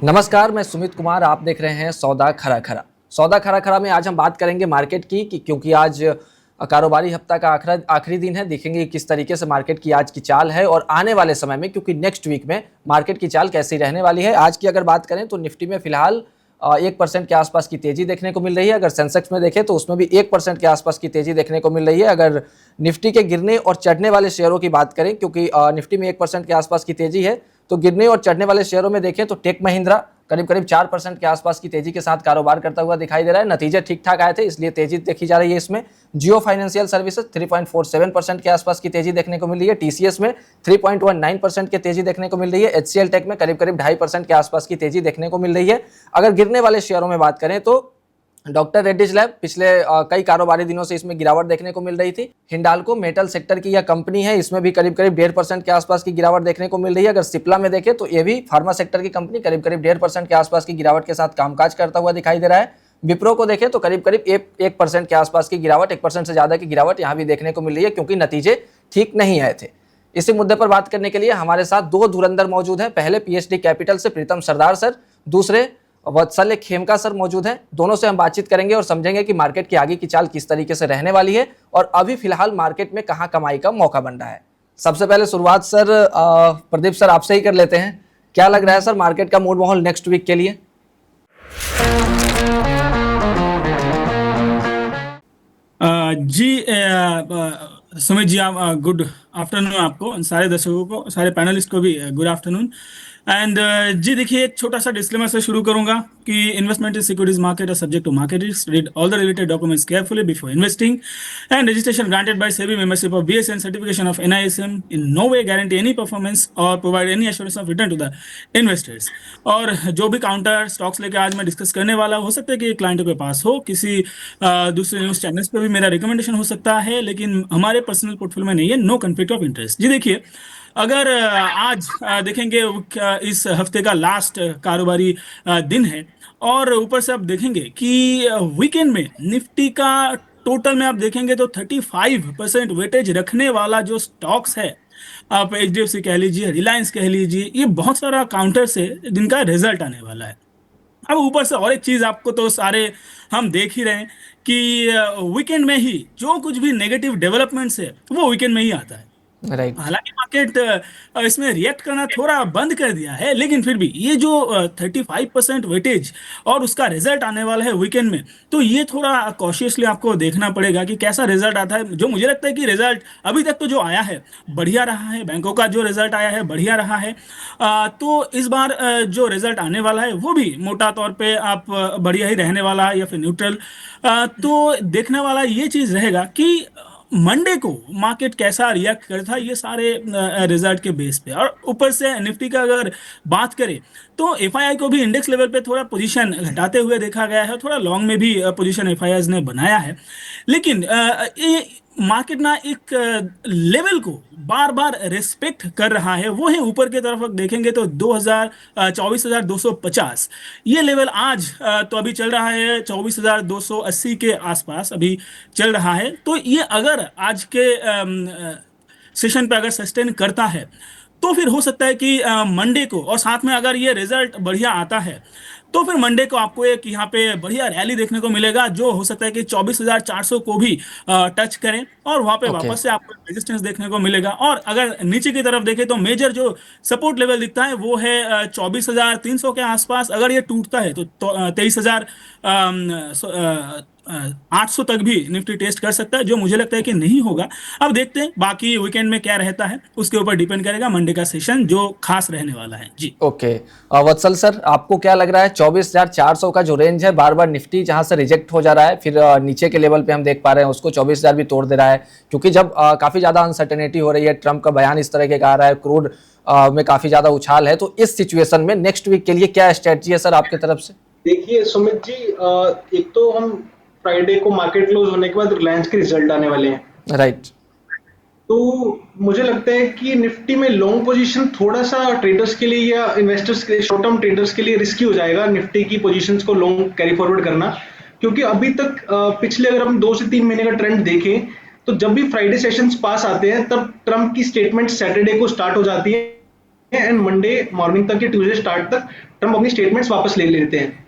नमस्कार, मैं सुमित कुमार। आप देख रहे हैं सौदा खरा खरा। सौदा खरा खरा में आज हम बात करेंगे मार्केट की क्योंकि आज कारोबारी हफ्ता का आखिरी दिन है। देखेंगे किस तरीके से मार्केट की आज की चाल है और आने वाले समय में, क्योंकि नेक्स्ट वीक में मार्केट की चाल कैसी रहने वाली है। आज की अगर बात करें तो निफ्टी में फिलहाल 1% के आसपास की तेजी देखने को मिल रही है। अगर सेंसेक्स में देखें तो उसमें भी 1% के आसपास की तेजी देखने को मिल रही है। अगर निफ्टी के गिरने और चढ़ने वाले शेयरों की बात करें, क्योंकि निफ्टी में 1% के आसपास की तेजी है, तो गिरने और चढ़ने वाले शेयरों में देखें तो टेक महिंद्रा करीब करीब 4% के आसपास की तेजी के साथ कारोबार करता हुआ दिखाई दे रहा है। नतीजे ठीक ठाक आए थे, इसलिए तेजी देखी जा रही है। इसमें जियो फाइनेंशियल सर्विसेज 3.47% के आसपास की तेजी देखने को मिल रही है। टीसीएस में 3.19% की तेजी देखने को मिल रही है। एचसीएल टेक में करीब करीब 2.5% के आसपास की तेजी देखने को मिल रही है। अगर गिरने वाले शेयरों में बात करें तो डॉक्टर रेड्डीज लैब पिछले कई कारोबारी दिनों से इसमें गिरावट देखने को मिल रही थी। हिंडाल्को मेटल सेक्टर की यह कंपनी है, इसमें भी करीब करीब 1.5% के आसपास की गिरावट देखने को मिल रही है। अगर सिप्ला में देखें तो ये भी फार्मा सेक्टर की कंपनी करीब करीब 1.5% के आसपास की गिरावट के साथ कामकाज करता हुआ दिखाई दे रहा है। विप्रो को देखें तो करीब करीब 1% के आसपास की गिरावट, 1% से ज्यादा की गिरावट यहाँ भी देखने को मिल रही है, क्योंकि नतीजे ठीक नहीं आए थे। इसी मुद्दे पर बात करने के लिए हमारे साथ दो धुरंधर मौजूद हैं। पहले पीएचडी कैपिटल से प्रीतम सरदार सर, दूसरे वत्सल खेमका सर मौजूद हैं। दोनों से हम बातचीत करेंगे और समझेंगे कि मार्केट की आगे की चाल किस तरीके से रहने वाली है और अभी फिलहाल मार्केट में कहां कमाई का मौका बन रहा है। सबसे पहले शुरुआत सर प्रदीप सर आपसे ही कर लेते हैं। क्या लग रहा है सर मार्केट का मूड माहौल नेक्स्ट वीक के लिए? जी सुमित जी, आप गुड आफ्टरनून आपको, सारे दर्शकों को, सारे पैनलिस्ट को भी गुड आफ्टरनून। एंड जी देखिए, एक छोटा सा डिस्क्लेमर से शुरू करूंगा कि investment in securities market are subject to market risk, read all the related documents carefully before investing, and registration granted by SEBI, membership of BSE and certification of NISM in no way guarantee any performance और provide any assurance of return to the investors. और जो भी counter stocks लेके आज मैं discuss करने वाला, हो सकता है कि क्लाइंटों के पास हो, किसी दूसरे न्यूज चैनल्स पे भी मेरा रिकमेंडेशन हो सकता है, लेकिन हमारे पर्सनल पोर्टफोलियो में नहीं है। No conflict of interest. जी देखिए, अगर आज देखेंगे, इस हफ्ते का लास्ट कारोबारी दिन है और ऊपर से आप देखेंगे कि वीकेंड में निफ्टी का टोटल में आप देखेंगे तो 35% वेटेज रखने वाला जो स्टॉक्स है, आप HDFC कह लीजिए, रिलायंस कह लीजिए, ये बहुत सारा काउंटर से जिनका रिजल्ट आने वाला है। अब ऊपर से और एक चीज आपको तो सारे हम देख ही रहे हैं कि वीकेंड में ही जो कुछ भी नेगेटिव डेवलपमेंट्स है वो वीकेंड में ही आता है। राइट। हालांकि मार्केट इसमें रिएक्ट करना थोड़ा बंद कर दिया है, लेकिन फिर भी ये जो 35% वेटेज और उसका रिजल्ट आने वाला है वीकेंड में, तो ये थोड़ा कॉशियसली आपको देखना पड़ेगा कि कैसा रिजल्ट आता है। जो मुझे लगता है कि रिजल्ट अभी तक तो जो आया है बढ़िया रहा है, बैंकों का जो रिजल्ट आया है बढ़िया रहा है। तो इस बार जो रिजल्ट आने वाला है वो भी मोटा तौर पे आप बढ़िया ही रहने वाला है या फिर न्यूट्रल। तो देखने वाला ये चीज रहेगा कि मंडे को मार्केट कैसा रिएक्ट करता है, ये सारे रिजल्ट के बेस पे। और ऊपर से निफ्टी का अगर बात करें तो एफआईआई को भी इंडेक्स लेवल पे थोड़ा पोजीशन घटाते हुए देखा गया है, थोड़ा लॉन्ग में भी पोजीशन एफआईआई ने बनाया है। लेकिन ये मार्केट ना एक लेवल को बार बार रेस्पेक्ट कर रहा है, वो है ऊपर की तरफ देखेंगे तो 24,250 ये लेवल आज तो अभी चल रहा है 24,280 के आसपास अभी चल रहा है। तो ये अगर आज के सेशन पे अगर सस्टेन करता है तो फिर हो सकता है कि मंडे को, और साथ में अगर ये रिजल्ट बढ़िया आता है तो फिर मंडे को आपको एक यहाँ पे बढ़िया रैली देखने को मिलेगा, जो हो सकता है कि 24,400 को भी टच करें और वहां पे वापस से आपको रेजिस्टेंस देखने को मिलेगा। और अगर नीचे की तरफ देखें तो मेजर जो सपोर्ट लेवल दिखता है वो है 24,300 के आसपास। अगर ये टूटता है तो 23,800 तक भी निफ्टी टेस्ट कर सकता है, जो मुझे लगता है कि नहीं होगा। अब देखते हैं बाकी वीकेंड में क्या रहता है, उसके ऊपर डिपेंड करेगा मंडे का सेशन जो खास रहने वाला है। जी ओके। वत्सल सर, आपको क्या लग रहा है 24,400 का जो रेंज है, बार बार निफ्टी जहां से रिजेक्ट हो जा रहा है, फिर नीचे के लेवल पे हम देख पा रहे हैं उसको 24,000 भी तोड़ दे रहा है, क्योंकि जब काफी ज्यादा अनसर्टेनिटी हो रही है, ट्रंप का बयान इस तरह के आ रहा है, क्रूड में काफी ज्यादा उछाल है, तो इस सिचुएशन में नेक्स्ट वीक के लिए क्या स्ट्रेटजी है सर आपकी तरफ से? देखिए सुमित जी, एक तो हम फ्राइडे को मार्केट क्लोज होने के बाद रिलायंस के रिजल्ट आने वाले हैं। राइट। तो मुझे लगता है कि निफ्टी में लॉन्ग पोजीशन थोड़ा सा ट्रेडर्स के लिए या इन्वेस्टर्स के लिए, शॉर्ट टर्म ट्रेडर्स के लिए रिस्की हो जाएगा निफ्टी की पोजीशंस को लॉन्ग कैरी फॉरवर्ड करना, क्योंकि अभी तक पिछले अगर हम 2 से 3 महीने का ट्रेंड देखें तो जब भी फ्राइडे सेशंस पास आते हैं तब ट्रंप की स्टेटमेंट सैटरडे को स्टार्ट हो जाती है एंड मंडे मॉर्निंग तक या ट्यूसडे स्टार्ट तक ट्रम्प अपनी स्टेटमेंट्स वापस ले लेते हैं।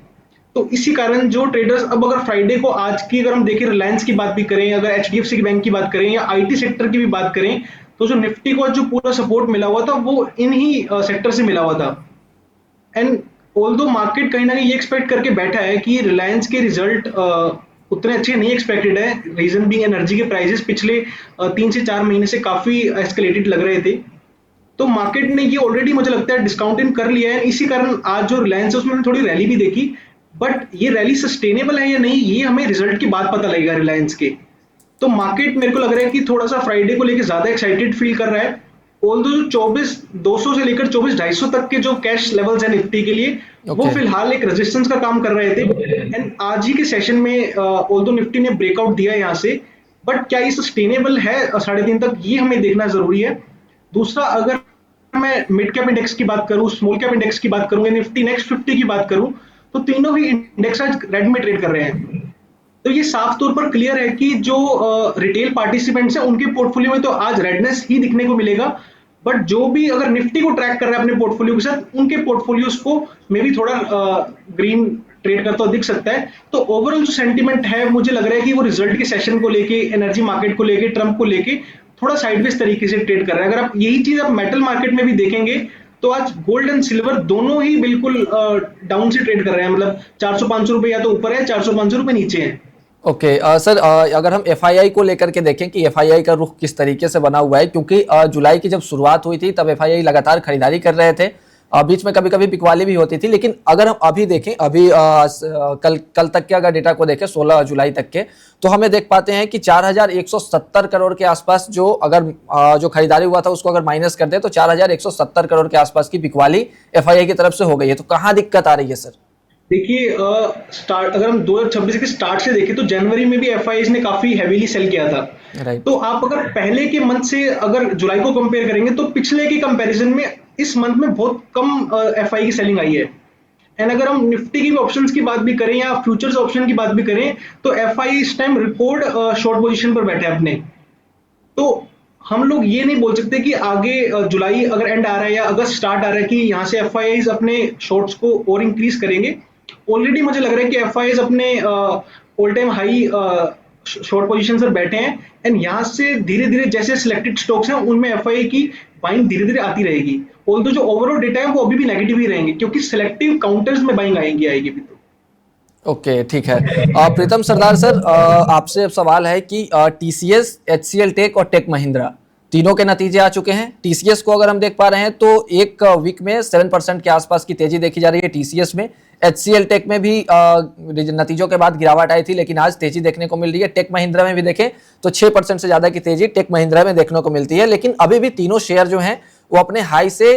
तो इसी कारण जो ट्रेडर्स अब अगर फ्राइडे को आज की अगर हम देखें, रिलायंस की बात भी करें, अगर एचडीएफसी बैंक की बात करें या आईटी सेक्टर की भी बात करें, तो जो निफ्टी को जो पूरा सपोर्ट मिला हुआ था वो इन ही सेक्टर से मिला हुआ था। एंड ऑल्दो मार्केट कहीं ना कहीं ये एक्सपेक्ट करके बैठा है कि रिलायंस के रिजल्ट उतने अच्छे नहीं एक्सपेक्टेड है, रीजन बीइंग एनर्जी के प्राइसेस पिछले 3 से 4 महीने से काफी एस्केलेटेड लग रहे थे। तो मार्केट ने ये ऑलरेडी मुझे लगता है डिस्काउंट इन कर लिया है। इसी कारण आज जो रिलायंस है उसमें थोड़ी रैली भी देखी, बट ये रैली सस्टेनेबल है या नहीं ये हमें रिजल्ट के बाद पता लगेगा रिलायंस के। तो मार्केट मेरे को लग रहा है कि थोड़ा सा फ्राइडे को लेकर ज्यादा एक्साइटेड फील कर रहा है। ऑल्दो जो 24,200 से लेकर 24,250 तक के जो कैश लेवल्स हैं निफ्टी के लिए, वो फिलहाल एक रेजिस्टेंस का काम कर रहे थे। एंड आज ही के सेशन में ऑल्दो निफ्टी ने ब्रेकआउट दिया यहाँ से, बट क्या ये सस्टेनेबल है 3.5 तक, ये हमें देखना जरूरी है। दूसरा, अगर मैं मिड कैप इंडेक्स की बात करूं, स्मॉल कैप इंडेक्स की बात करूं, निफ्टी नेक्स्ट 50 की बात करूं, तो तीनों ही इंडेक्स आज रेड में ट्रेड कर रहे हैं। तो ये साफ तौर पर क्लियर है कि जो रिटेल पार्टिसिपेंट्स हैं उनके पोर्टफोलियो में तो आज रेडनेस ही दिखने को मिलेगा, बट जो भी अगर निफ्टी को ट्रैक कर रहा है अपने पोर्टफोलियो के साथ, उनके पोर्टफोलियोज को मे भी थोड़ा ग्रीन ट्रेड करता हुआ दिख सकता है। तो ओवरऑल जो सेंटीमेंट है मुझे लग रहा है कि वो रिजल्ट के सेशन को लेके, एनर्जी मार्केट को लेके, ट्रम्प को लेके थोड़ा साइडवेज तरीके से ट्रेड कर रहा है। अगर आप यही चीज आप मेटल मार्केट में भी देखेंगे तो आज गोल्ड एंड सिल्वर दोनों ही बिल्कुल डाउन से ट्रेड कर रहे हैं, मतलब 400-500 रुपए या तो ऊपर है, 400-500 रुपए नीचे है। ओके सर, अगर हम एफआईआई को लेकर के देखें कि एफआईआई का रुख किस तरीके से बना हुआ है, क्योंकि जुलाई की जब शुरुआत हुई थी तब एफआईआई लगातार खरीदारी कर रहे थे, बीच में कभी कभी बिकवाली भी होती थी, लेकिन अगर हम अभी देखें, अभी कल तक के अगर डेटा को देखें 16 जुलाई तक के, तो हमें देख पाते हैं कि 4,170 करोड़ के आसपास जो अगर जो खरीदारी हुआ था उसको अगर माइनस कर दे तो 4,170 करोड़ के आसपास की बिकवाली एफआईआई की तरफ से हो गई है। तो कहाँ दिक्कत आ रही है सर? देखिए, स्टार्ट अगर हम 2026 के स्टार्ट से देखें तो जनवरी में भी एफआईआईज ने काफी हैवीली सेल किया था। राइट। तो आप अगर पहले के मंथ से अगर जुलाई को कंपेयर करेंगे तो पिछले के कंपैरिजन में इस मंथ में बहुत कम एफआई की सेलिंग आई है। एंड अगर हम निफ्टी की ऑप्शंस की बात भी करें या फ्यूचर्स ऑप्शन की बात भी करें तो एफआई इस टाइम रिकॉर्ड शॉर्ट पोजीशन पर बैठे हैं अपने। तो हम लोग ये नहीं बोल सकते कि आगे जुलाई अगर एंड आ रहा है या अगस्त स्टार्ट आ रहा है कि यहाँ से एफआईआईज अपने शॉर्ट्स को और इंक्रीज करेंगे। ऑलरेडी मुझे लग रहा है कि एफआईआईज अपने all time high short position पर बैठे हैं। एंड यहाँ से धीरे धीरे जैसे सिलेक्टेड स्टॉक्स हैं उनमें एफआईआई की बाइंग धीरे धीरे आती रहेगी। ऑल्दो जो ओवरऑल डेटा है वो अभी भी नेगेटिव ही रहेंगे क्योंकि सिलेक्टिव काउंटर्स में बाइंग आएगी भी। तो ओके, ठीक है। प्रीतम सरदार सर, आपसे अब सवाल है कि टीसीएस, एचसीएल टेक और टेक महिंद्रा तीनों के नतीजे आ चुके हैं। टीसीएस को अगर हम देख पा रहे हैं तो एक वीक में 7% के आसपास की तेजी देखी जा रही है टीसीएस में। एचसीएल टेक में भी नतीजों के बाद गिरावट आई थी लेकिन आज तेजी देखने को मिल रही है। टेक महिंद्रा में भी देखें तो 6% से ज्यादा की तेजी टेक महिंद्रा में देखने को मिलती है, लेकिन अभी भी तीनों शेयर जो हैं वो अपने हाई से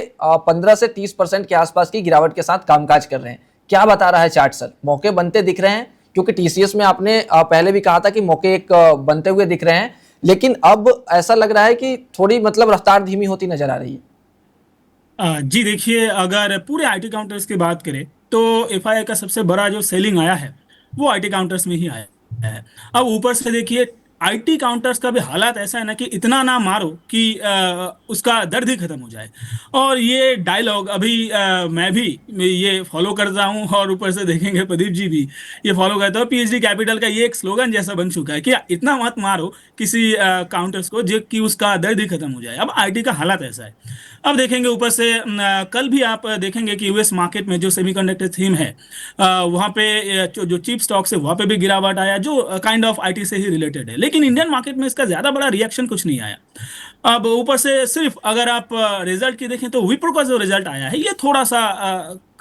15 से 30% के आसपास की गिरावट के साथ कामकाज कर रहे हैं। क्या बता रहा है चार्ट सर? मौके बनते दिख रहे हैं? क्योंकि टीसीएस में आपने पहले भी कहा था कि मौके एक बनते हुए दिख रहे हैं, लेकिन अब ऐसा लग रहा है कि थोड़ी मतलब रफ्तार धीमी होती नजर आ रही है। जी देखिए, अगर पूरे आईटी काउंटर्स की बात करें तो एफआईआई का सबसे बड़ा जो सेलिंग आया है वो आईटी काउंटर्स में ही आया है। अब ऊपर से देखिए आईटी काउंटर्स का भी हालात ऐसा है ना कि इतना ना मारो कि उसका दर्द ही खत्म हो जाए। और ये डायलॉग अभी मैं भी ये फॉलो करता हूँ और ऊपर से देखेंगे प्रदीप जी भी ये फॉलो करता हूँ। पीएचडी कैपिटल का ये एक स्लोगन जैसा बन चुका है कि इतना मत मारो किसी काउंटर्स को जो कि उसका दर्द ही खत्म हो जाए। अब आईटी का हालात ऐसा है। अब देखेंगे ऊपर से कल भी आप देखेंगे कि यूएस मार्केट में जो सेमीकंडक्टर थीम है वहाँ पे जो चीप स्टॉक्स है वहाँ पे भी गिरावट आया जो काइंड ऑफ आईटी से ही रिलेटेड है, लेकिन इंडियन मार्केट में इसका ज़्यादा बड़ा रिएक्शन कुछ नहीं आया। अब ऊपर से सिर्फ अगर आप रिजल्ट की देखें तो विप्रो का जो रिजल्ट आया है ये थोड़ा सा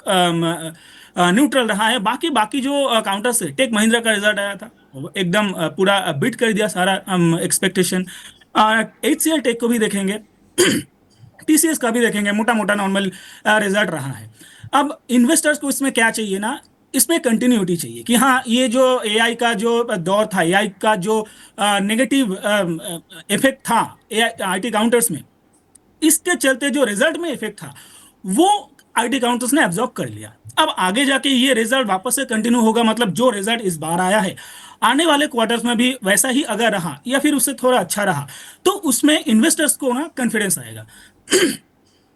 न्यूट्रल रहा है। बाकी जो काउंटर से टेक महिंद्रा का रिजल्ट आया था वो एकदम पूरा बीट कर दिया सारा एक्सपेक्टेशन। एचसीएल टेक को भी देखेंगे टीसीएस का भी देखेंगे, मोटा मोटा नॉर्मल रिजल्ट रहा है। अब इन्वेस्टर्स को इसमें क्या चाहिए ना, इसमें कंटिन्यूटी चाहिए कि हाँ ये जो एआई का जो दौर था, एआई का जो नेगेटिव इफेक्ट था आईटी काउंटर्स में, इसके चलते जो रिजल्ट में इफेक्ट था वो आईटी काउंटर्स ने एब्जॉर्ब कर लिया। अब आगे जाके ये रिजल्ट वापस से कंटिन्यू होगा, मतलब जो रिजल्ट इस बार आया है आने वाले क्वार्टर्स में भी वैसा ही अगर रहा या फिर उससे थोड़ा अच्छा रहा तो उसमें इन्वेस्टर्स को ना कॉन्फिडेंस आएगा।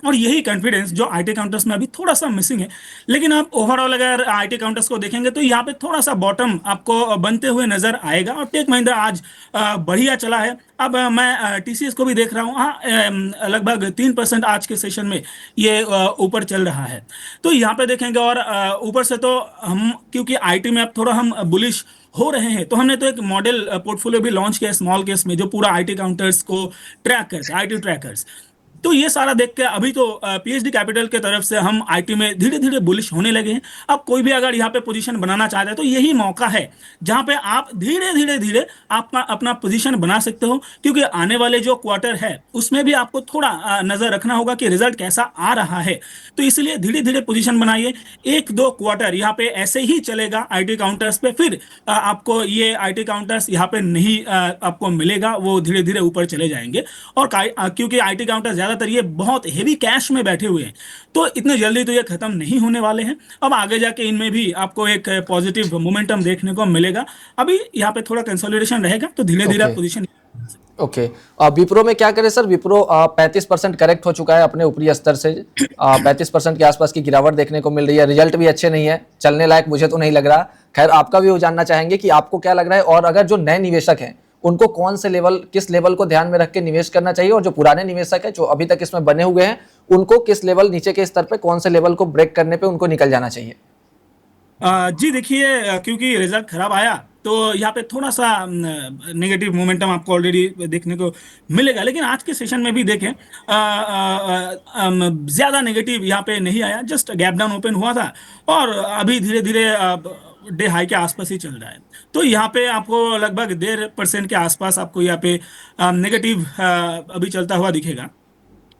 और यही कॉन्फिडेंस जो आईटी काउंटर्स में अभी थोड़ा सा मिसिंग है। लेकिन आप ओवरऑल अगर आईटी काउंटर्स को देखेंगे तो यहाँ पे थोड़ा सा बॉटम आपको बनते हुए नजर आएगा, और टेक महिंद्रा आज बढ़िया चला है। अब मैं टीसीएस को भी देख रहा हूँ, हाँ लगभग 3% आज के सेशन में ये ऊपर चल रहा है। तो यहाँ पे देखेंगे, और ऊपर से तो हम क्योंकि आईटी में अब थोड़ा हम बुलिश हो रहे हैं, तो हमने तो एक मॉडल पोर्टफोलियो भी लॉन्च किया स्मॉल केस में, जो पूरा आईटी काउंटर्स को ट्रैक करते हैं, आईटी ट्रैकर्स। तो ये सारा देख के अभी तो पीएचडी कैपिटल के तरफ से हम आईटी में धीरे धीरे बुलिश होने लगे हैं। अब कोई भी अगर यहाँ पे पोजीशन बनाना चाहता है तो यही मौका है जहाँ पे आप धीरे धीरे धीरे आपका अपना पोजीशन बना सकते हो, क्योंकि आने वाले जो क्वार्टर है उसमें भी आपको थोड़ा नजर रखना होगा कि रिजल्ट कैसा आ रहा है। तो इसलिए धीरे धीरे पोजीशन बनाइए। एक दो क्वार्टर यहाँ पे ऐसे ही चलेगा आईटी काउंटर्स पे, फिर आपको ये आईटी काउंटर्स यहाँ पे नहीं आपको मिलेगा, वो धीरे धीरे ऊपर चले जाएंगे। और क्योंकि आईटी काउंटर्स ज्यादातर ये बहुत हेवी कैश में बैठे हुए हैं, तो इतने जल्दी तो ये खत्म नहीं होने वाले हैं। अब आगे जाके इनमें भी आपको एक पॉजिटिव मोमेंटम देखने को मिलेगा। अभी यहाँ पे थोड़ा कंसोलिडेशन रहेगा, तो धीरे धीरे पोजीशन। ओके, विप्रो में क्या करें सर? विप्रो 35% करेक्ट हो चुका है अपने ऊपरी स्तर से, 35% के आसपास की गिरावट देखने को मिल रही है। रिजल्ट भी अच्छे नहीं है, चलने लायक मुझे तो नहीं लग रहा। खैर, आपका भी वो जानना चाहेंगे कि आपको क्या लग रहा है, और अगर जो नए निवेशक हैं उनको कौन से लेवल, किस लेवल को ध्यान में रख के निवेश करना चाहिए, और जो पुराने निवेशक हैं जो अभी तक इसमें बने हुए हैं उनको किस लेवल, नीचे के स्तर पे कौन से लेवल को ब्रेक करने पे उनको निकल जाना चाहिए? जी देखिए, क्योंकि रिजल्ट खराब आया तो यहाँ पे थोड़ा सा नेगेटिव मोमेंटम आपको ऑलरेडी देखने को मिलेगा। लेकिन आज के सेशन में भी देखें, ज़्यादा नेगेटिव यहाँ पे नहीं आया, जस्ट गैप डाउन ओपन हुआ था, और अभी धीरे धीरे डे हाई के आसपास ही चल रहा है। तो यहाँ पे आपको लगभग 1.5% के आसपास आपको यहाँ पे नेगेटिव अभी चलता हुआ दिखेगा।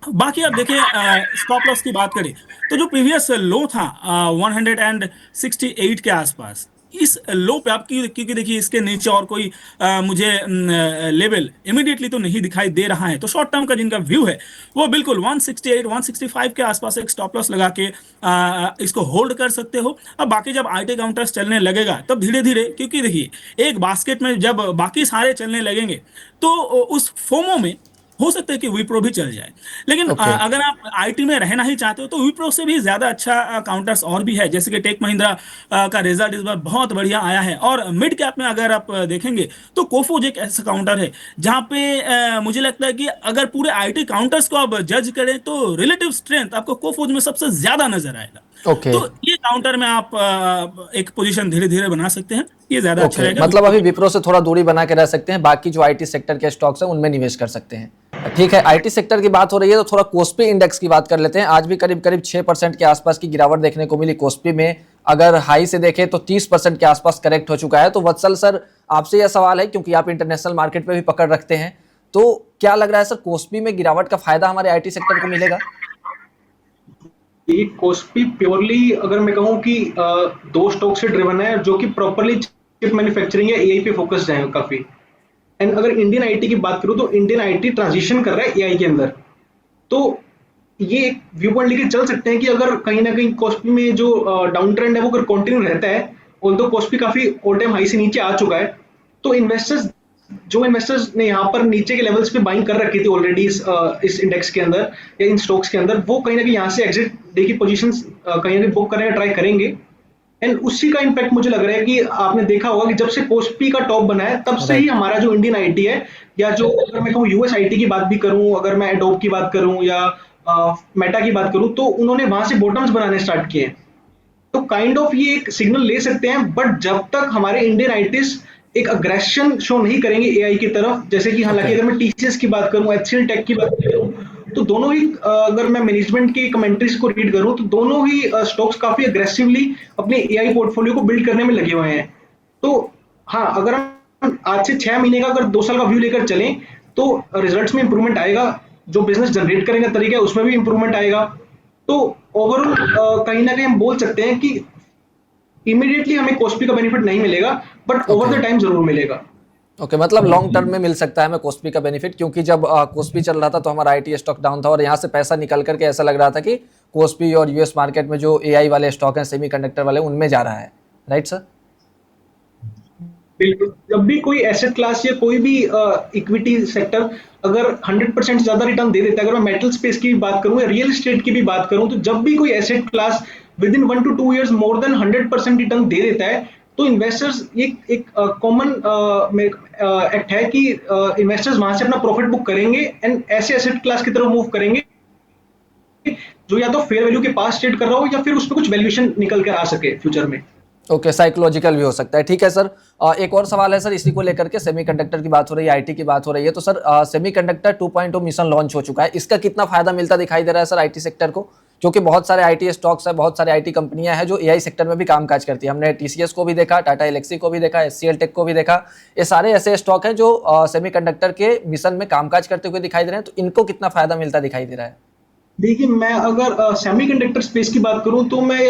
बाकी आप देखिए, स्टॉप लॉस की बात करें तो जो प्रीवियस लो था 168 के आसपास, इस लो पे आप क्योंकि देखिए इसके नीचे और कोई मुझे लेवल इमीडिएटली तो नहीं दिखाई दे रहा है। तो शॉर्ट टर्म का जिनका व्यू है वो बिल्कुल 168 165 के आसपास एक स्टॉप लॉस लगा के इसको होल्ड कर सकते हो। अब बाकी जब आईटी काउंटर्स चलने लगेगा तब धीरे धीरे, क्योंकि देखिए एक बास्केट में जब बाकी सारे चलने लगेंगे तो उस फोमो में हो सकता है कि विप्रो भी चल जाए। लेकिन अगर आप आईटी में रहना ही चाहते हो तो विप्रो से भी ज्यादा अच्छा काउंटर्स और भी है, जैसे कि टेक महिंद्रा का रिजल्ट इस बार बहुत बढ़िया आया है। और मिड कैप में अगर आप देखेंगे तो कोफोज एक ऐसा काउंटर है जहां पे मुझे लगता है कि अगर पूरे आईटी काउंटर्स को आप जज करें तो रिलेटिव स्ट्रेंथ आपको कोफोज में सबसे ज्यादा नजर आएगा। तो ये काउंटर में आप एक पोजीशन धीरे धीरे बना सकते हैं, ये ज्यादा अच्छा रहेगा। मतलब अभी विप्रो से थोड़ा दूरी बना के रह सकते हैं, बाकी जो आईटी सेक्टर के स्टॉक्स हैं उनमें निवेश कर सकते हैं। ठीक है, आईटी सेक्टर की बात हो रही है तो थोड़ा कोस्पी इंडेक्स की बात कर लेते हैं। आज भी करीब करीब 6% के आसपास की गिरावट देखने को मिली कोस्पी में। अगर हाई से देखें तो 30% के आसपास करेक्ट हो चुका है। तो वत्सल सर, आपसे यह सवाल है, क्योंकि आप इंटरनेशनल मार्केट पे भी पकड़ रखते हैं, तो क्या लग रहा है सर, कोस्पी में गिरावट का फायदा हमारे आईटी सेक्टर को मिलेगा? ये कोस्पी प्योरली अगर मैं कहूँ कि दो स्टॉक से ड्रिवन है, जो कि प्रॉपरली चिप मैन्युफैक्चरिंग या एआई पे फोकस्ड है काफी। एंड अगर इंडियन आईटी की बात करूं तो इंडियन आईटी ट्रांजिशन कर रहा है एआई के अंदर। तो ये एक व्यू पॉइंट लेके चल सकते हैं कि अगर कहीं ना कहीं कॉस्पी में जो डाउन ट्रेंड है वो अगर कंटिन्यू रहता है, ऑल्दो कॉस्पी काफी ऑल टाइम हाई से नीचे आ चुका है, तो इन्वेस्टर्स ने यहाँ पर नीचे के लेवल्स पे बाइंग कर रखी थी ऑलरेडी इस इंडेक्स के अंदर या इन स्टॉक्स के अंदर, वो कहीं ना कहीं यहाँ से एग्जिट डे की पोजीशंस कहीं ना कहीं बुक करने का ट्राई करेंगे। एंड उसी का इम्पैक्ट मुझे लग रहा है कि आपने देखा होगा कि जब से कोस्पी का टॉप बना है तब से ही हमारा जो इंडियन आईटी है, या जो अगर मैं कहूँ यूएस आईटी की बात भी करूं, अगर मैं एडोब की बात करूं या मेटा की बात करूं, तो उन्होंने वहां से बॉटम्स बनाने स्टार्ट किए हैं। तो काइंड ऑफ ये एक सिग्नल ले सकते हैं, बट जब तक हमारे इंडियन आईटीज एक अग्रेशन शो नहीं करेंगे एआई की तरफ, जैसे कि हालांकि अगर मैं टीसीएस की बात करूं, एचसीएल टेक की बात करूं, तो दोनों ही अगर मैं मैनेजमेंट की कमेंट्रीज को रीड करूं तो दोनों ही स्टॉक्स काफी अग्रेसिवली अपने एआई पोर्टफोलियो को बिल्ड करने में लगे हुए हैं। तो हाँ, अगर हम आज से 6 महीने का अगर 2 साल का व्यू लेकर चलें तो रिजल्ट्स में इंप्रूवमेंट आएगा, जो बिजनेस जनरेट करने का तरीका है उसमें भी इंप्रूवमेंट आएगा। तो ओवरऑल कहीं ना कहीं हम बोल सकते हैं कि इमीडिएटली हमें कोस्पी का बेनिफिट नहीं मिलेगा, बट ओवर द टाइम जरूर मिलेगा। ओके, मतलब लॉन्ग टर्म में मिल सकता है हमें कोस्पी का बेनिफिट, क्योंकि जब कोस्पी चल रहा था तो हमारा आईटी स्टॉक डाउन था और यहाँ से पैसा निकल करके ऐसा लग रहा था कि कोस्पी और यूएस मार्केट में जो एआई वाले स्टॉक हैं, सेमीकंडक्टर वाले, उनमें जा रहा है। Right sir? बिल्कुल, जब भी कोई एसेट क्लास या कोई भी इक्विटी सेक्टर अगर 100% से ज़्यादा रिटर्न दे देता है, अगर मैं मेटल स्पेस की भी बात करूँ या रियल एस्टेट की भी बात करूँ, तो जब भी कोई asset class within 1 to 2 years more than 100% return दे देता है, तो इन्वेस्टर्स एक कॉमन एक्ट है कि इन्वेस्टर्स वहाँ से अपना प्रॉफिट बुक करेंगे एंड ऐसे एसेट क्लास की तरफ मूव करेंगे, जो या तो फेयर वैल्यू के पास ट्रेड कर रहा हो या फिर उसपे कुछ वैल्यूएशन निकल कर आ सके फ्यूचर में। ओके, साइकोलॉजिकल भी हो सकता है। ठीक है सर, एक और सवाल है सर इसी को लेकर के, सेमीकंडक्टर की बात हो रही है, आईटी की बात हो रही है, तो सर सेमीकंडक्टर 2.0 मिशन लॉन्च हो चुका है, इसका कितना फायदा मिलता दिखाई दे रहा है सर आईटी सेक्टर को? क्योंकि बहुत सारे आईटी स्टॉक्स है, बहुत सारे आईटी कंपनियां हैं जो एआई सेक्टर में भी कामकाज करती है। हमने टीसीएस को भी देखा, टाटा एलेक्सी को भी देखा, एचसीएल टेक को भी देखा। ये सारे ऐसे स्टॉक हैं जो सेमीकंडक्टर के मिशन में कामकाज करते हुए दिखाई दे रहे हैं, तो इनको कितना फायदा मिलता दिखाई दे रहा है? देखिए, मैं अगर सेमीकंडक्टर स्पेस की बात करूं तो मैं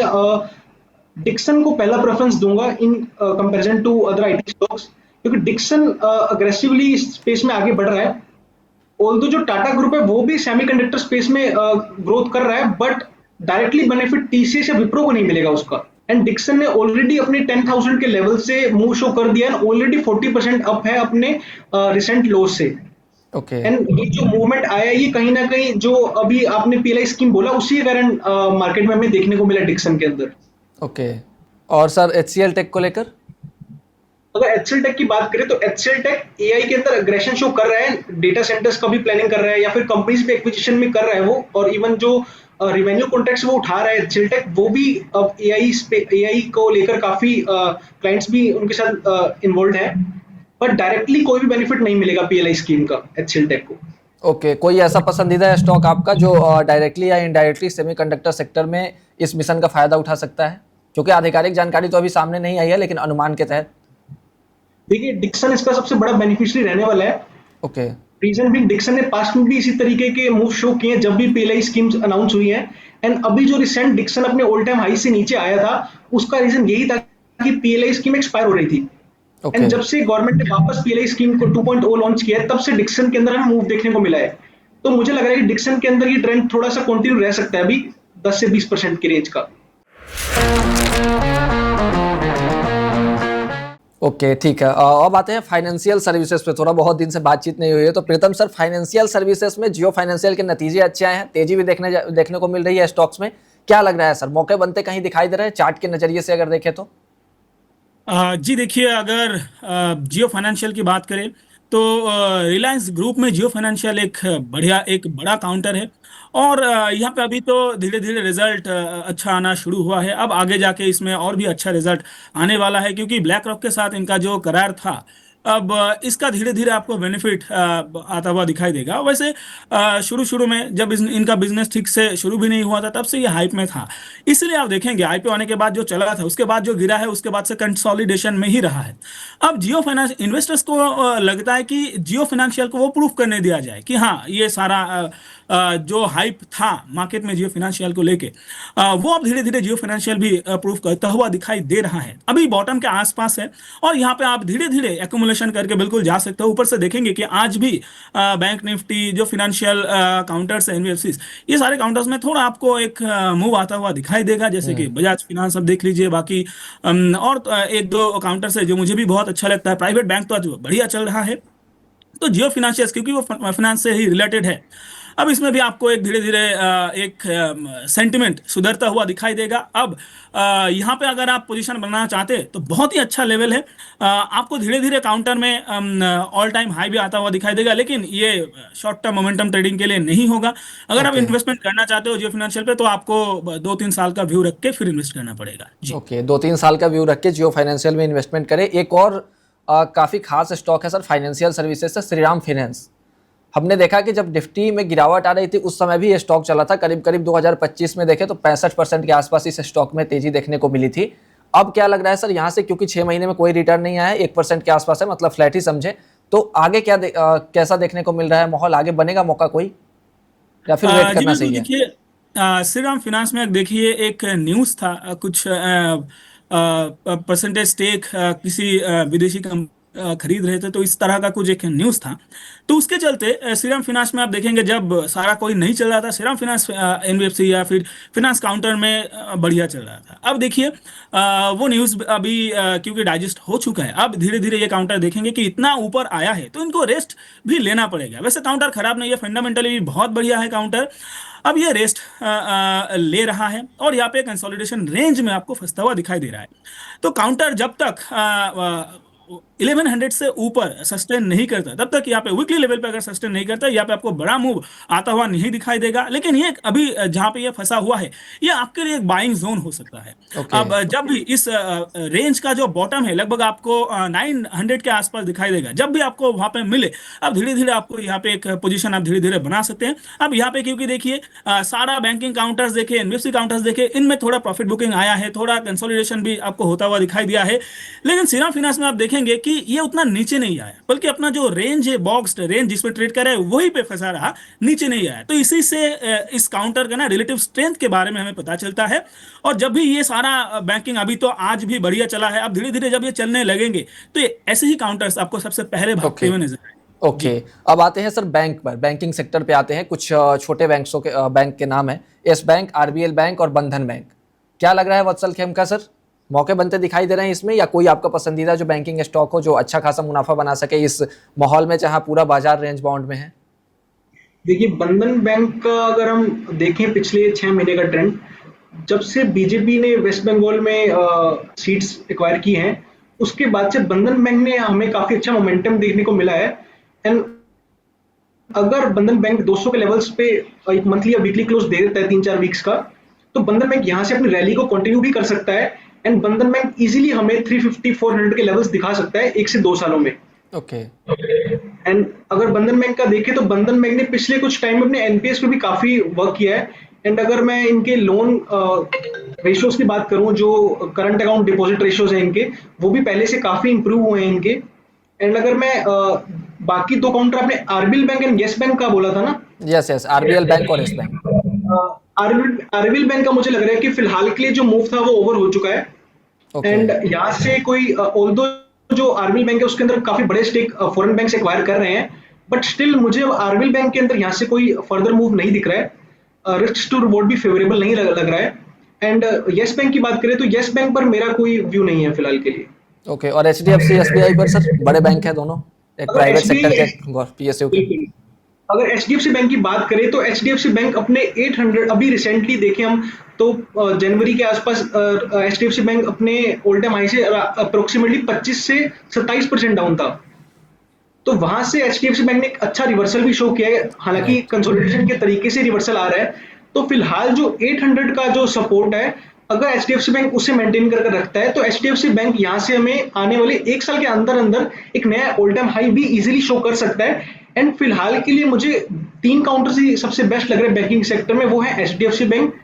डिक्सन को पहला प्रेफरेंस दूंगा in comparison to other IT stocks, क्योंकि डिक्सन अग्रेसिवली स्पेस में आगे बढ़ रहा है। ऑल्दो जो टाटा ग्रुप है वो भी सेमीकंडक्टर स्पेस में ग्रोथ कर रहा है, बट डायरेक्टली बेनिफिट टीसीएस या विप्रो को नहीं मिलेगा उसका। एंड डिक्सन ने ऑलरेडी अपने 10,000 के लेवल से मूव शो कर दिया है, ऑलरेडी 40% अप है अपने रिसेंट लो से। ओके एंड ये जो मूवमेंट आया है, ये कहीं ना कहीं जो अभी आपने पीएलआई स्कीम बोला उसी के कारण मार्केट में हमें देखने को मिला डिक्सन के अंदर। ओके, और सर एचसीएल टेक को लेकर? अगर एचसीएल टेक की बात करें तो एचसीएल टेक एआई के अंदर अग्रेशन शो कर रहा है, डेटा सेंटर्स का भी प्लानिंग कर रहा है या फिर कंपनीज भी एक्विजिशन में कर रहा है वो, और इवन जो रिवेन्यू कॉन्ट्रैक्ट्स वो उठा रहा है एचसीएल टेक, वो भी अब एआई को लेकर काफी क्लाइंट्स भी उनके साथ इन्वॉल्व है, बट डायरेक्टली कोई भी बेनिफिट नहीं मिलेगा पीएलआई स्कीम का एचसीएल टेक को। ओके, कोई ऐसा पसंदीदा स्टॉक आपका जो डायरेक्टली या इनडायरेक्टली सेमीकंडक्टर सेक्टर में इस मिशन का फायदा उठा सकता है? क्योंकि आधिकारिक जानकारी तो अभी सामने नहीं आई है, लेकिन अनुमान के तहत। देखिए, डिक्सन इसका सबसे बड़ा बेनिफिशियरी रहने वाला है। ओके रीजन भी, डिक्सन ने पास्ट में भी इसी तरीके के मूव शो किए जब भी पीएलआई स्कीम्स अनाउंस हुई हैं, एंड अभी जो रिसेंट डिक्सन अपने ऑल टाइम हाई से नीचे आया था, उसका रीजन यही था कि पीएलआई स्कीम एक्सपायर हो रही थी। ओके एंड जब से गवर्नमेंट ने वापस पीएलआई स्कीम को 2.0 लॉन्च किया है, तब से डिक्सन के अंदर हमें मूव देखने को मिला है। तो मुझे लग रहा है कि डिक्सन के अंदर ये ट्रेंड थोड़ा सा कंटिन्यू रह सकता है अभी 10 से 20% की रेंज का। ओके, ठीक है। अब आते हैं फाइनेंशियल सर्विसेज पे, थोड़ा बहुत दिन से बातचीत नहीं हुई है, तो प्रीतम सर फाइनेंशियल सर्विसेज में जियो फाइनेंशियल के नतीजे अच्छे आए हैं, तेजी भी देखने को मिल रही है स्टॉक्स में। क्या लग रहा है सर, मौके बनते कहीं दिखाई दे रहे हैं चार्ट के नजरिए से अगर देखें तो? जी देखिए, अगर जियो फाइनेंशियल की बात करें तो रिलायंस ग्रुप में जियो फाइनेंशियल एक बड़ा काउंटर है। और यहाँ पे अभी तो धीरे धीरे रिजल्ट अच्छा आना शुरू हुआ है। अब आगे जाके इसमें और भी अच्छा रिजल्ट आने वाला है, क्योंकि ब्लैक रॉक के साथ इनका जो करार था, अब इसका धीरे धीरे आपको बेनिफिट आता हुआ दिखाई देगा। वैसे शुरू शुरू में जब इनका बिजनेस ठीक से शुरू भी नहीं हुआ था, तब से ये हाइप में था। इसलिए आप देखेंगे आईपीओ आने के बाद जो चला था, उसके बाद जो गिरा है, उसके बाद से कंसोलिडेशन में ही रहा है। अब जियो फाइनेंस इन्वेस्टर्स को लगता है कि जियो फाइनेंशियल को वो प्रूफ करने दिया जाए कि हाँ, ये सारा जो हाइप था मार्केट में जियो फाइनेंशियल को लेके, वो अब धीरे धीरे जियो फाइनेंशियल भी प्रूफ करता हुआ दिखाई दे रहा है। अभी बॉटम के आसपास है और यहाँ पे आप धीरे धीरे एक्यूमुलेशन करके बिल्कुल जा सकते हो। ऊपर से देखेंगे कि आज भी बैंक निफ्टी, जो फाइनेंशियल काउंटर्स है, एनबीएफसी, ये सारे काउंटर्स में थोड़ा आपको एक मूव आता हुआ दिखाई देगा, जैसे कि बजाज फाइनेंस अब देख लीजिए। बाकी और एक दो काउंटर्स है जो मुझे भी बहुत अच्छा लगता है। प्राइवेट बैंक तो आज बढ़िया चल रहा है। तो जियो फाइनेंशियल्स, क्योंकि वो फाइनेंस से ही रिलेटेड है, अब इसमें भी आपको एक धीरे धीरे एक सेंटिमेंट सुधरता हुआ दिखाई देगा। अब यहाँ पे अगर आप पोजीशन बनाना चाहते हैं तो बहुत ही अच्छा लेवल है। आपको धीरे धीरे काउंटर में ऑल टाइम हाई भी आता हुआ दिखाई देगा, लेकिन ये शॉर्ट टर्म मोमेंटम ट्रेडिंग के लिए नहीं होगा। अगर आप ओके इन्वेस्टमेंट करना चाहते हो जियो फाइनेंशियल पे, तो आपको 2-3 साल का व्यू रख के फिर इन्वेस्ट करना पड़ेगा जी। ओके, 2-3 साल का व्यू रख के जियो फाइनेंशियल में इन्वेस्टमेंट करें। एक और काफ़ी खास स्टॉक है सर फाइनेंशियल सर्विसेज से, श्रीराम फाइनेंस। हमने देखा कि जब निफ्टी में गिरावट आ रही थी उस समय भी ये स्टॉक चला था, करीब करीब 2025 में देखें तो 65% के आसपास इस स्टॉक में तेजी देखने को मिली थी। अब क्या लग रहा है सर यहाँ से, क्योंकि 6 महीने में कोई रिटर्न नहीं आया है, 1% के आसपास है, मतलब फ्लैट ही समझे, तो आगे कैसा देखने को मिल रहा है माहौल? आगे बनेगा मौका कोई, या फिर वेट जी करना बिल्कुल। सही है? देखिए, श्रीराम फाइनेंस में देखिए एक न्यूज़ था, कुछ परसेंटेज स्टेक किसी विदेशी कंपनी खरीद रहे थे, तो इस तरह का कुछ एक न्यूज़ था। तो उसके चलते श्रीराम फिनांस में आप देखेंगे जब सारा कोई नहीं चल रहा था, श्रीराम फिनांस एनबीएफसी या फिर फिनांस काउंटर में बढ़िया चल रहा था। अब देखिए वो न्यूज़ अभी क्योंकि डाइजेस्ट हो चुका है, अब धीरे धीरे ये काउंटर देखेंगे कि इतना ऊपर आया है तो इनको रेस्ट भी लेना पड़ेगा। वैसे काउंटर खराब नहीं है, फंडामेंटली भी बहुत बढ़िया है काउंटर। अब ये रेस्ट ले रहा है और यहाँ पे कंसोलिडेशन रेंज में आपको फंसता हुआ दिखाई दे रहा है। तो काउंटर जब तक 1100 से ऊपर सस्टेन नहीं करता, तब तक यहाँ पे वीकली लेवल पे अगर सस्टेन नहीं करता, यहाँ पे आपको बड़ा मूव आता हुआ नहीं दिखाई देगा। लेकिन ये अभी जहाँ पे ये फंसा हुआ है, ये आपके लिए एक बाइंग जोन हो सकता है। ओके अब जब भी इस रेंज का जो बॉटम है लगभग आपको 900 के आसपास दिखाई देगा, जब भी आपको वहां पे मिले, अब धीरे धीरे आपको यहाँ पे एक पोजीशन आप धीरे धीरे बना सकते हैं। अब यहाँ पे क्योंकि देखिए सारा बैंकिंग काउंटर्स देखे, एनबीएफसी काउंटर्स देखे, इनमें थोड़ा प्रॉफिट बुकिंग आया है, थोड़ा कंसोलिडेशन भी आपको होता हुआ दिखाई दिया है। लेकिन श्रीराम फिनांस में आप देखेंगे कि ये उतना नीचे नहीं आया, बल्कि अपना जो रेंज है, बॉक्स रेंज जिसमें ट्रेड कर रहा है, वही पे फंसा रहा, नीचे नहीं आया। तो इसी से इस काउंटर का ना रिलेटिव स्ट्रेंथ के बारे में हमें पता चलता है। और जब भी ये सारा बैंकिंग अभी तो आज भी बढ़िया चला है, अब धीरे धीरे जब ये चलने लगेंगे तो ये ऐसे ही काउंटर्स आपको सबसे पहले भागते ओके हुए नजर आएंगे। ओके जी। अब आते हैं सर बैंक पर, बैंकिंग सेक्टर पे आते हैं। कुछ छोटे बैंकों के बैंक के नाम है, यस बैंक, आरबीएल बैंक और बंधन बैंक। क्या लग रहा है वत्सल खेमका सर, मौके बनते दिखाई दे रहे हैं इसमें, या कोई आपका पसंदीदा जो बैंकिंग स्टॉक हो जो अच्छा खासा मुनाफा बना सके इस माहौल में जहां पूरा बाजार रेंज बाउंड में है? देखिए, बंधन बैंक का अगर हम देखें पिछले 6 महीने का ट्रेंड, जब से बीजेपी ने वेस्ट बंगाल में सीट्स एक्वायर की हैं, उसके बाद से बंधन बैंक ने हमें काफी अच्छा मोमेंटम देखने को मिला है। एंड अगर बंधन बैंक 200 के लेवल्स पे एक मंथली या वीकली क्लोज दे देता है 3-4 वीक्स का, तो बंधन बैंक यहाँ से अपनी रैली को कंटिन्यू भी कर सकता है। एंड बंधन बैंक इजीली हमें 350-400 के लेवल्स दिखा सकता है 1 से 2 सालों में। ओके एंड अगर बंधन बैंक का देखें तो बंधन बैंक ने पिछले कुछ टाइम में अपने एनपीएस पे भी काफी वर्क किया है। एंड अगर मैं इनके लोन रेशियोज की बात करूं, जो करंट अकाउंट डिपॉजिट रेशियोज हैं इनके, वो भी पहले से काफी इंप्रूव हुए हैं इनके। एंड अगर मैं बाकी दो काउंटर, आपने RBL bank and yes bank का बोला था ना, यस यस, आरबीएल बैंक और यस बैंक। आरबीएल बैंक का मुझे लग रहा है कि फिलहाल के लिए जो मूव था वो ओवर हो चुका है। ओके एंड यहाँ से कोई ऑल्दो जो आरबीएल बैंक है उसके अंदर काफी बड़े स्टेक फॉरेन बैंक से एक्वायर कर रहे हैं, बट स्टिल मुझे आरबीएल बैंक के अंदर यहाँ से कोई फर्दर मूव नहीं दिख रहा है। रिस्क टू रिवॉर्ड भी फेवरेबल नहीं लग रहा है। एंड येस बैंक की बात करें तो येस बैंक पर मेरा कोई व्यू नहीं है फिलहाल के लिए। ओके और एचडीएफसी एसबीआई पर सर, बड़े बैंक है दोनों, एक अगर प्राइवेट एचडीएफसी सेक्टर के पीएसयू के। बिल्कुल, अगर एचडीएफसी बैंक की बात करें तो एचडीएफसी बैंक अपने 800, अभी रिसेंटली देखें हम तो जनवरी के आसपास एचडीएफसी बैंक अपने ऑल टाइम हाई से अप्रोक्सीमेटली 25 से 27% डाउन था। तो वहां से एचडीएफसी बैंक ने एक अच्छा रिवर्सल भी शो किया है, हालांकि राइट कंसोलिडेशन के तरीके से रिवर्सल आ रहा है। तो फिलहाल जो 800 का जो सपोर्ट है, अगर एचडीएफसी बैंक उसे मेंटेन करके रखता है तो एचडीएफसी बैंक यहाँ से हमें आने वाले 1 साल के अंदर अंदर एक नया ऑल टाइम हाई भी इजीली शो कर सकता है। एंड फिलहाल के लिए मुझे 3 काउंटर्स ही सबसे बेस्ट लग रहे हैं बैंकिंग सेक्टर में, वो है HDFC bank,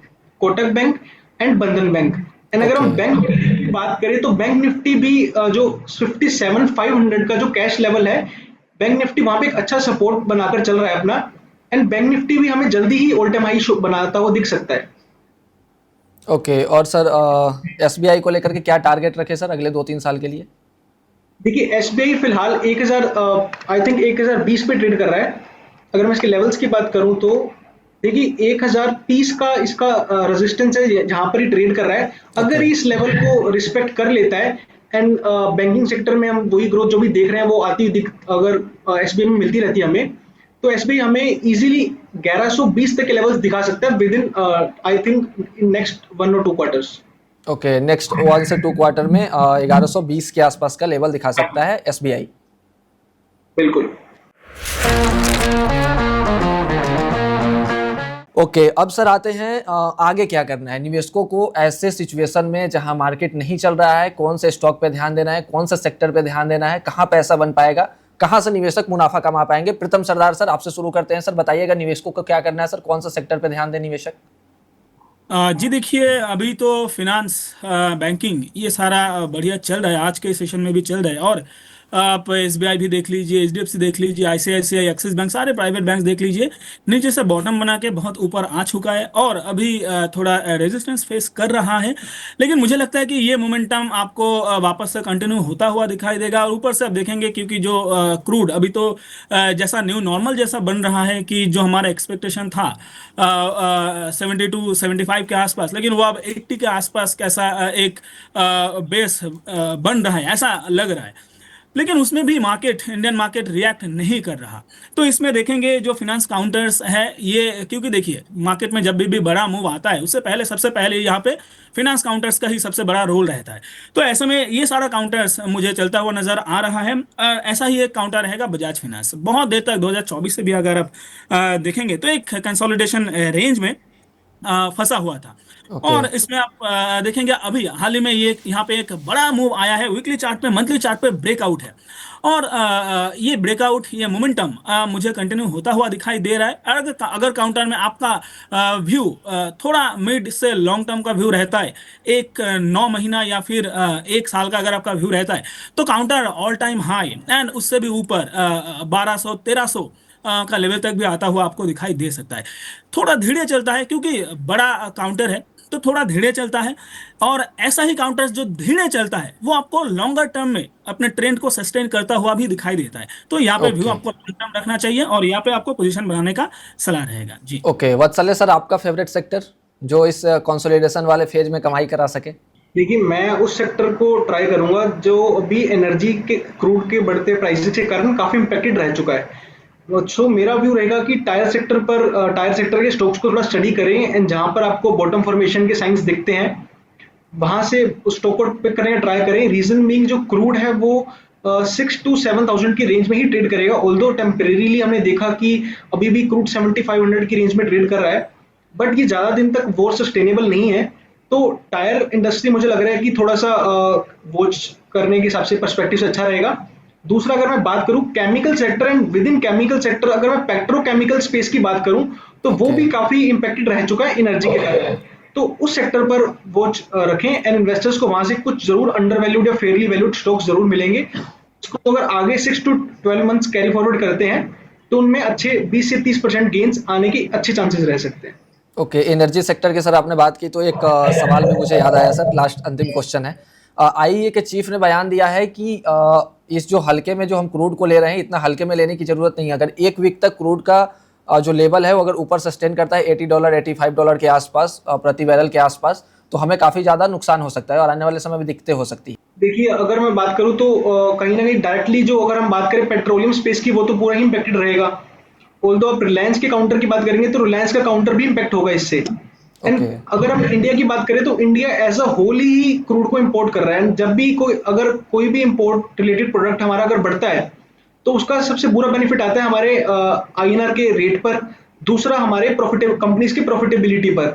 Kotak bank and बंधन बैंक। एंड अगर ओके हम बैंक निफ्टी की बात करें तो बैंक निफ्टी भी जो 57,500 का जो कैश लेवल है, बैंक निफ्टी वहां पे एक अच्छा सपोर्ट बनाकर चल रहा है अपना। एंड बैंक निफ्टी भी हमें जल्दी ही ऑल टाइम हाई बनाता हुआ दिख सकता है। ओके और सर एसबीआई को लेकर के क्या टारगेट रखे सर अगले 2-3 साल के लिए? देखिए, एसबीआई फिलहाल 1000 आई थिंक 1020 पे ट्रेड कर रहा है। अगर मैं इसके लेवल्स की बात करूं तो देखिए 1030 का इसका रेजिस्टेंस है, जहां पर ही ट्रेड कर रहा है। अगर ओके इस लेवल को रिस्पेक्ट कर लेता है एंड बैंकिंग सेक्टर में हम वही ग्रोथ जो भी देख रहे हैं वो आती हुई अगर एसबीआई में मिलती रहती है हमें, तो एसबीआई हमें इजीली 1120 तक के लेवल्स दिखा सकता है with in I think in next 1 और 2 क्वार्टर्स। ओके नेक्स्ट 1 से 2 क्वार्टर में 1120 के आसपास का लेवल दिखा सकता है एसबीआई। बिल्कुल। ओके अब सर आते हैं आगे क्या करना है निवेशकों को ऐसे सिचुएशन में जहां मार्केट नहीं चल रहा है, कौन से स्टॉक पे ध्यान देना है, कौन सा सेक्टर पे ध्यान देना है, कहां पैसा बन पाएगा, कहां से निवेशक मुनाफा कमा पाएंगे? प्रीतम सरदार सर आपसे शुरू करते हैं। सर बताइएगा निवेशकों को क्या करना है सर, कौन सा सेक्टर पे ध्यान दे निवेशक? जी देखिए, अभी तो फिनांस बैंकिंग ये सारा बढ़िया चल रहा है, आज के सेशन में भी चल रहा है। और आप SBI भी देख लीजिए, HDFC देख लीजिए, ICICI, एक्सिस बैंक, सारे प्राइवेट बैंक देख लीजिए, नीचे से बॉटम बना के बहुत ऊपर आ चुका है और अभी थोड़ा रेजिस्टेंस फेस कर रहा है। लेकिन मुझे लगता है कि ये मोमेंटम आपको वापस से कंटिन्यू होता हुआ दिखाई देगा। और ऊपर से आप देखेंगे क्योंकि जो क्रूड अभी तो जैसा न्यू नॉर्मल जैसा बन रहा है कि जो हमारा एक्सपेक्टेशन था 72-75 के आसपास, लेकिन वो अब 80 के आसपास कैसा एक बेस बन रहा है ऐसा लग रहा है। लेकिन उसमें भी मार्केट, इंडियन मार्केट रिएक्ट नहीं कर रहा। तो इसमें देखेंगे जो फिनेंस काउंटर्स है ये, क्योंकि देखिए मार्केट में जब भी बड़ा मूव आता है उससे पहले सबसे पहले यहाँ पे फिनेंस काउंटर्स का ही सबसे बड़ा रोल रहता है। तो ऐसे में ये सारा काउंटर्स मुझे चलता हुआ नजर आ रहा है। ऐसा ही एक काउंटर रहेगा बजाज फाइनेंस। बहुत देर तक 2024 से भी अगर आप देखेंगे तो एक कंसोलिडेशन रेंज में फंसा हुआ था। ओके और इसमें आप देखेंगे अभी हाल ही में ये यहाँ पे एक बड़ा मूव आया है, वीकली चार्ट पे, मंथली चार्ट पे ब्रेकआउट है। और ये ब्रेकआउट, ये मोमेंटम मुझे कंटिन्यू होता हुआ दिखाई दे रहा है। अगर काउंटर में आपका व्यू थोड़ा मिड से लॉन्ग टर्म का व्यू रहता है, एक 9 महीना या फिर 1 साल का अगर आपका व्यू रहता है, तो counter all time high and उससे भी ऊपर 1200-1300 का लेवल तक भी आता हुआ आपको दिखाई दे सकता है। थोड़ा धीरे चलता है क्योंकि बड़ा काउंटर है, तो थोड़ा धीरे चलता है। और ऐसा ही काउंटर जो धीरे चलता है वो आपको लॉन्गर टर्म में अपने ट्रेंड को सस्टेन करता हुआ भी दिखाई देता है। तो यहाँ पे व्यू ओके आपको लॉन्ग टर्म रखना चाहिए और यहाँ पे आपको पोजीशन बनाने का सलाह रहेगा जी। ओके वत्सल्य सर, आपका फेवरेट सेक्टर जो इस कंसोलिडेशन वाले फेज में कमाई करा सके? देखिए, मैं उस सेक्टर को ट्राई करूंगा जो अभी एनर्जी के, क्रूड के बढ़ते प्राइसेस के कारण काफी इम्पैक्टेड रह चुका है। सो मेरा व्यू रहेगा कि टायर सेक्टर के स्टॉक्स को थोड़ा स्टडी करें एंड जहां पर आपको बॉटम फॉर्मेशन के साइंस दिखते हैं वहां से उस स्टॉक को पिक करें, ट्राई करें। रीजन बीइंग जो क्रूड है वो 6 to 7,000 की रेंज में ही ट्रेड करेगा। ऑल्दो टेम्परेरीली हमने देखा कि अभी भी क्रूड 7,500 की रेंज में ट्रेड कर रहा है, बट ये ज्यादा दिन तक वो सस्टेनेबल नहीं है। तो टायर इंडस्ट्री मुझे लग रहा है कि थोड़ा सा वॉच करने के हिसाब से पर्सपेक्टिव से अच्छा रहेगा। दूसरा, अगर मैं बात करूं chemical sector and with in chemical sector, अगर मैं पेट्रोकेमिकल स्पेस की बात करूं तो वो भी काफी इंपैक्टेड रह चुका है एनर्जी के कारण। तो उस सेक्टर पर वॉच रखें एंड इन्वेस्टर्स को वहां से कुछ जरूर अंडर वैल्यूड या फेयरली वैल्यूड स्टॉक्स जरूर मिलेंगे। इसको अगर आगे 6 to 12 मंथ्स कैरी फॉरवर्ड करते हैं तो उनमें अच्छे 20 से 30% गेन्स आने के अच्छे चांसेस रह सकते हैं। ओके एनर्जी सेक्टर की सर आपने बात की तो एक सवाल भी मुझे याद आया सर, लास्ट अंतिम क्वेश्चन है। आईईए के चीफ ने बयान दिया है कि इस जो हल्के में जो हम क्रूड को ले रहे हैं इतना हल्के में लेने की जरूरत नहीं है। अगर 1 वीक तक क्रूड का जो लेवल है वो अगर ऊपर सस्टेन करता है $80 $85 के आसपास प्रति बैरल के आसपास, तो हमें काफी ज्यादा नुकसान हो सकता है और आने वाले समय में दिक्कतें हो सकती है। देखिए, अगर मैं बात करूं तो कहीं ना कहीं डायरेक्टली जो अगर हम बात करें पेट्रोलियम स्पेस की वो तो पूरा ही इम्पैक्टेड रहेगा। ऑल्दो आप रिलायंस के काउंटर की बात करेंगे तो रिलायंस का काउंटर भी इम्पैक्ट होगा इससे। एंड अगर हम इंडिया की बात करें तो इंडिया एज अ होल ही क्रूड को इंपोर्ट कर रहा है। जब भी कोई भी इंपोर्ट रिलेटेड प्रोडक्ट हमारा अगर बढ़ता है तो उसका सबसे बुरा बेनिफिट आता है हमारे INR के रेट पर, दूसरा हमारे कंपनीज की प्रॉफिटेबिलिटी पर।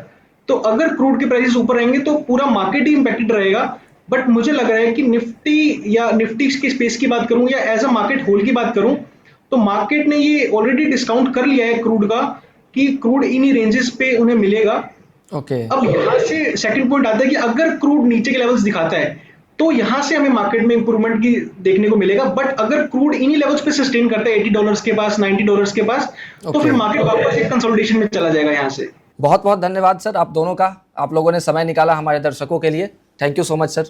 तो अगर क्रूड के प्राइसेस ऊपर रहेंगे तो पूरा मार्केट ही इंपैक्टेड रहेगा। बट मुझे लग रहा है कि निफ्टी की स्पेस की बात करूं या एज अ मार्केट होल की बात करूं तो मार्केट ने ये ऑलरेडी डिस्काउंट कर लिया है क्रूड का कि क्रूड इन्हीं रेंजेस पे उन्हें मिलेगा। अब यहाँ से सेकंड पॉइंट आता है कि अगर क्रूड नीचे के लेवल्स दिखाता है तो यहाँ से हमें मार्केट में इंप्रूवमेंट की देखने को मिलेगा। बट अगर क्रूड इन्हीं लेवल्स पे सस्टेन करता है $80 के पास, $90 के पास, तो फिर मार्केट वापस एक कंसोलिडेशन में चला जाएगा यहाँ से। बहुत बहुत धन्यवाद सर आप दोनों का, आप लोगों ने समय निकाला हमारे दर्शकों के लिए। Thank you so much sir.